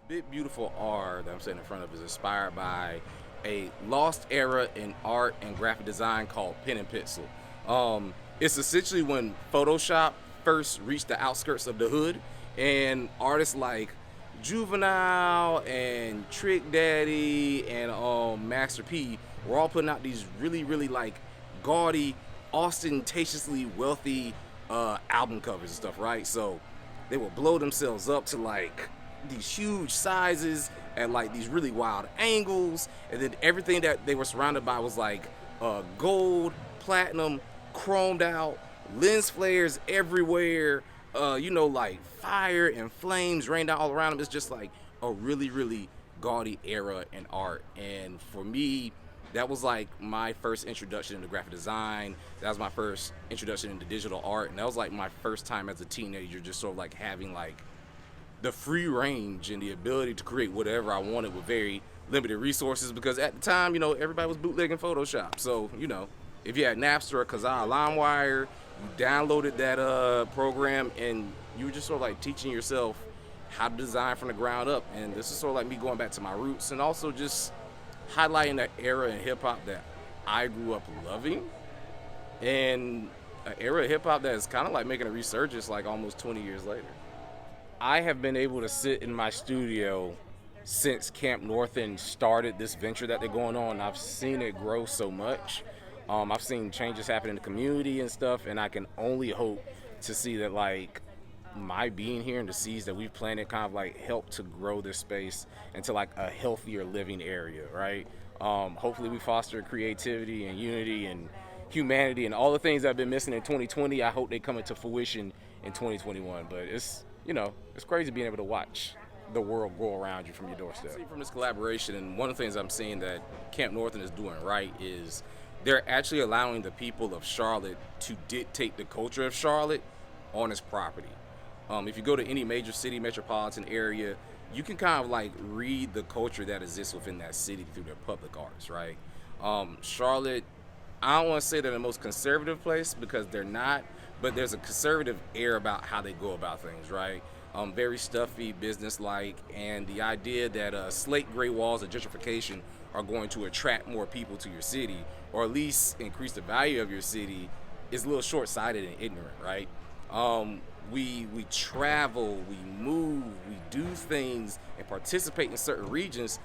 This big, beautiful R that I'm sitting in front of is inspired by a lost era in art and graphic design called pen and pencil. It's essentially when Photoshop first reached the outskirts of the hood, and artists like Juvenile and Trick Daddy and Master P were all putting out these really, really like gaudy, ostentatiously wealthy album covers and stuff, right? So they will blow themselves up to like these huge sizes and like these really wild angles, and then everything that they were surrounded by was like gold, platinum, chromed out, lens flares everywhere. Like fire and flames rained out all around them. It's just like a really, really gaudy era in art, and for me, that was like my first introduction into graphic design. That was my first introduction into digital art, and that was like my first time as a teenager just sort of like having like the free range and the ability to create whatever I wanted with very limited resources, because at the time, everybody was bootlegging Photoshop. So, if you had Napster or Kazaa LimeWire, you downloaded that program and you were just sort of like teaching yourself how to design from the ground up. And this is sort of like me going back to my roots and also just highlighting that era in hip hop that I grew up loving, and an era of hip hop that is kind of like making a resurgence like almost 20 years later. I have been able to sit in my studio since Camp North End started this venture that they're going on. I've seen it grow so much. I've seen changes happen in the community and stuff, and I can only hope to see that like my being here and the seeds that we've planted kind of like help to grow this space into like a healthier living area, right? Hopefully we foster creativity and unity and humanity and all the things that have been missing in 2020. I hope they come into fruition in 2021, but it's crazy being able to watch the world grow around you from your doorstep. From this collaboration, and one of the things I'm seeing that Camp North End is doing right is they're actually allowing the people of Charlotte to dictate the culture of Charlotte on its property. If you go to any major city, metropolitan area, you can kind of like read the culture that exists within that city through their public arts, right? Charlotte, I don't want to say they're the most conservative place because they're not, but there's a conservative air about how they go about things, right? Very stuffy, business-like, and the idea that slate gray walls of gentrification are going to attract more people to your city, or at least increase the value of your city, is a little short-sighted and ignorant, right? We travel, we move, we do things, and participate in certain regions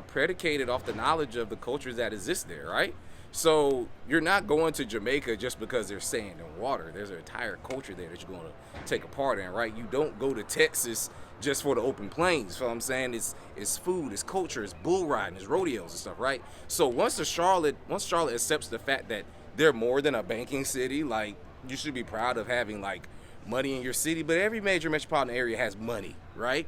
predicated off the knowledge of the cultures that exist there, right? So you're not going to Jamaica just because there's sand and water. There's an entire culture there that you're going to take a part in, right? You don't go to Texas just for the open plains. So I'm saying it's food, it's culture, it's bull riding, it's rodeos and stuff, right? So once Charlotte accepts the fact that they're more than a banking city, like you should be proud of having like money in your city, but every major metropolitan area has money, right?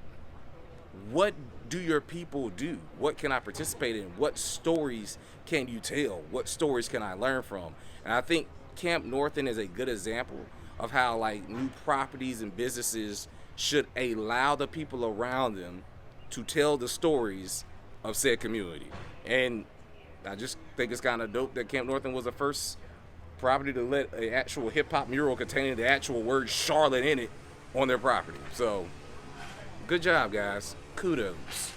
What do your people do? What can I participate in? What stories can you tell? What stories can I learn from? And I think Camp North End is a good example of how like new properties and businesses should allow the people around them to tell the stories of said community. And I just think it's kind of dope that Camp North End was the first property to let an actual hip-hop mural containing the actual word Charlotte in it on their property. So good job, guys. Kudos.